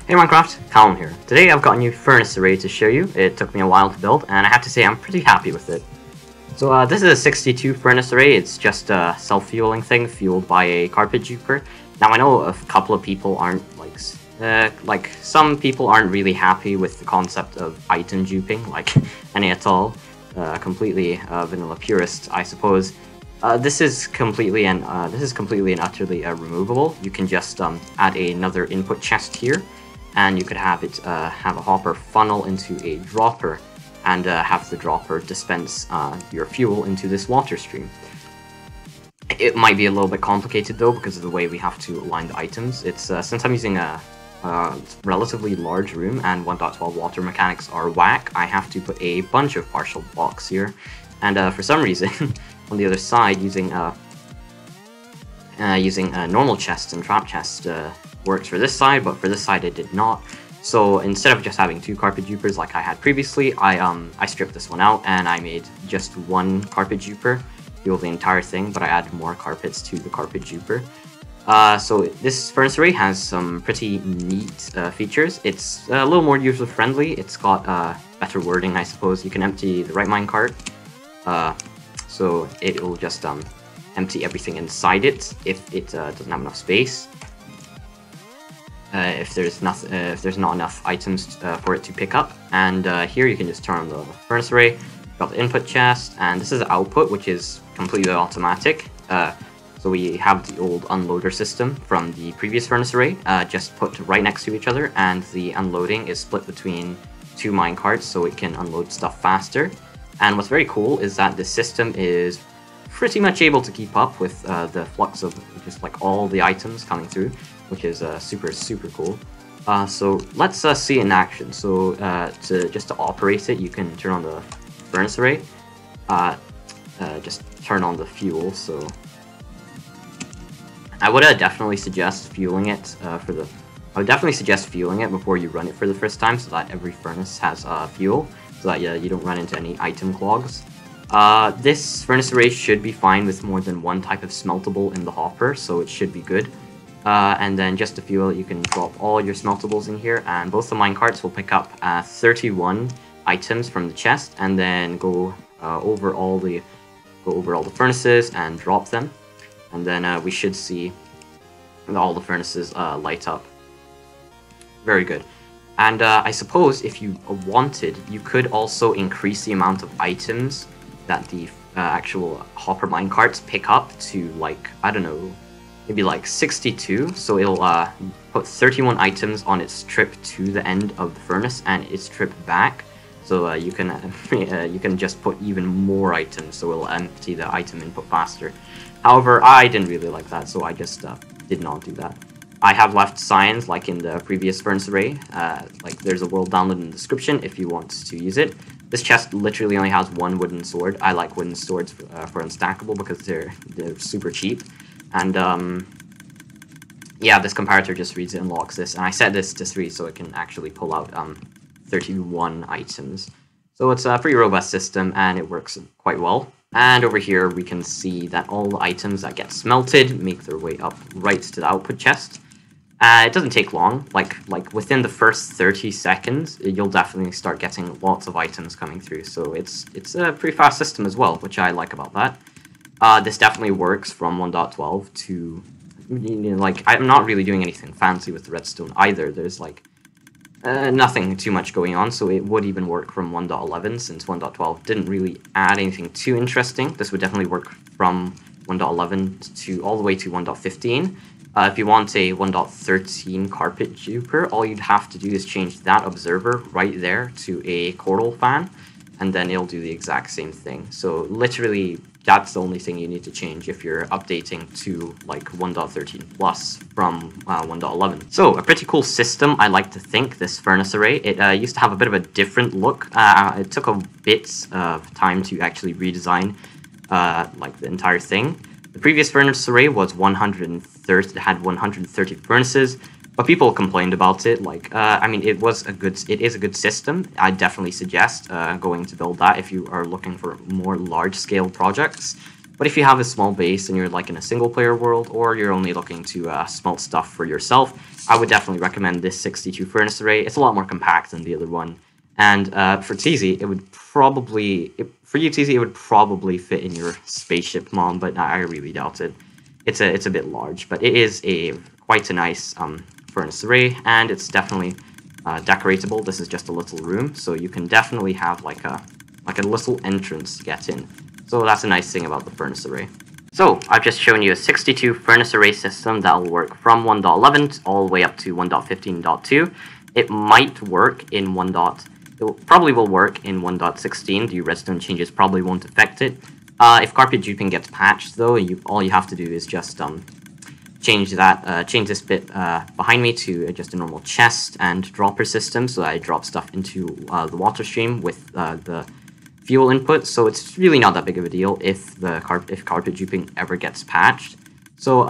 Hey Minecraft, Callum here. Today I've got a new furnace array to show you. It took me a while to build, and I have to say I'm pretty happy with it. So this is a 62 furnace array. It's just a self-fueling thing fueled by a carpet duper. Now I know a couple of people aren't like some people aren't really happy with the concept of item duping, like any at all. Completely vanilla purist, I suppose. This is completely and utterly removable. You can just add another input chest here, and you could have it have a hopper funnel into a dropper, and have the dropper dispense your fuel into this water stream. It might be a little bit complicated though because of the way we have to align the items. It's since I'm using a relatively large room and 1.12 water mechanics are whack, I have to put a bunch of partial blocks here, and for some reason on the other side using normal chests and trap chest works for this side, but for this side it did not. So instead of just having two carpet dupers like I had previously, I stripped this one out and I made just one carpet duper, fuel the entire thing, but I added more carpets to the carpet duper. So this furnace array has some pretty neat features. It's a little more user-friendly. It's got better wording, I suppose. You can empty the right minecart, so it will just empty everything inside it if it doesn't have enough space. If there's not enough items for it to pick up, and here you can just turn on the furnace array. You've got the input chest, and this is the output, which is completely automatic. So we have the old unloader system from the previous furnace array, just put right next to each other, and the unloading is split between two minecarts so it can unload stuff faster. And what's very cool is that the system is pretty much able to keep up with the flux of just like all the items coming through, which is super cool. So let's see it in action. So just to operate it, you can turn on the furnace array, just turn on the fuel. So I would definitely suggest fueling it before you run it for the first time, so that every furnace has fuel, so that you don't run into any item clogs. This furnace array should be fine with more than one type of smeltable in the hopper, so it should be good. And then just to fuel it, you can drop all your smeltables in here, and both the minecarts will pick up 31 items from the chest, and then go over all the furnaces and drop them. And then we should see all the furnaces light up. Very good. And I suppose if you wanted, you could also increase the amount of items that the actual hopper minecarts pick up to, like, I don't know, maybe like 62. So it'll put 31 items on its trip to the end of the furnace and its trip back. So you can just put even more items, so it'll empty the item input faster. However, I didn't really like that, so I just did not do that. I have left signs like in the previous furnace array. Like there's a world download in the description if you want to use it. This chest literally only has one wooden sword. I like wooden swords for unstackable because they're super cheap. And yeah, this comparator just reads it and locks this. And I set this to 3 so it can actually pull out 31 items. So it's a pretty robust system and it works quite well. And over here we can see that all the items that get smelted make their way up right to the output chest. It doesn't take long, like within the first 30 seconds, you'll definitely start getting lots of items coming through. So it's a pretty fast system as well, which I like about that. This definitely works from 1.12 to, like, I'm not really doing anything fancy with the redstone either. There's like nothing too much going on, so it would even work from 1.11 since 1.12 didn't really add anything too interesting. This would definitely work from 1.11 to all the way to 1.15. If you want a 1.13 carpet duper, all you'd have to do is change that observer right there to a coral fan, and then it'll do the exact same thing. So literally, that's the only thing you need to change if you're updating to like 1.13 plus from 1.11. So a pretty cool system, I like to think, this furnace array. It used to have a bit of a different look. It took a bit of time to actually redesign like the entire thing. The previous furnace array was 130, it had 130 furnaces, but people complained about it. Like, I mean, it is a good system. I definitely suggest going to build that if you are looking for more large-scale projects. But if you have a small base and you're like in a single-player world, or you're only looking to smelt stuff for yourself, I would definitely recommend this 62 furnace array. It's a lot more compact than the other one. And for TZ, it would probably, for you TZ, it would probably fit in your spaceship mod, but I really doubt it. It's a bit large, but it is quite a nice furnace array, and it's definitely decoratable. This is just a little room, so you can definitely have like a little entrance to get in. So that's a nice thing about the furnace array. So I've just shown you a 62 furnace array system that will work from 1.11 all the way up to 1.15.2. It might work in it probably will work in 1.16. The redstone changes probably won't affect it. If carpet duping gets patched, though, all you have to do is just change this bit behind me to just a normal chest and dropper system, so that I drop stuff into the water stream with the fuel input. So it's really not that big of a deal if carpet duping ever gets patched. So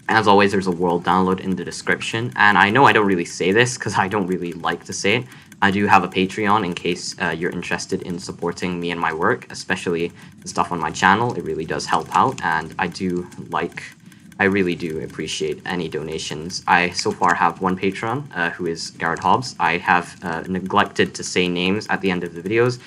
as always, there's a world download in the description, and I know I don't really say this because I don't really like to say it. I do have a Patreon in case you're interested in supporting me and my work, especially the stuff on my channel. It really does help out, and I really do appreciate any donations. I so far have one patron, who is Garrett Hobbs. I have neglected to say names at the end of the videos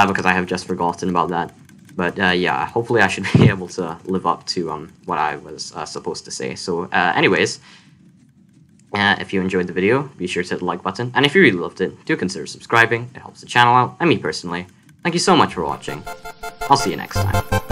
because I have just forgotten about that. But yeah, hopefully I should be able to live up to what I was supposed to say. So anyways, if you enjoyed the video, be sure to hit the like button. And if you really loved it, do consider subscribing. It helps the channel out, and me personally. Thank you so much for watching. I'll see you next time.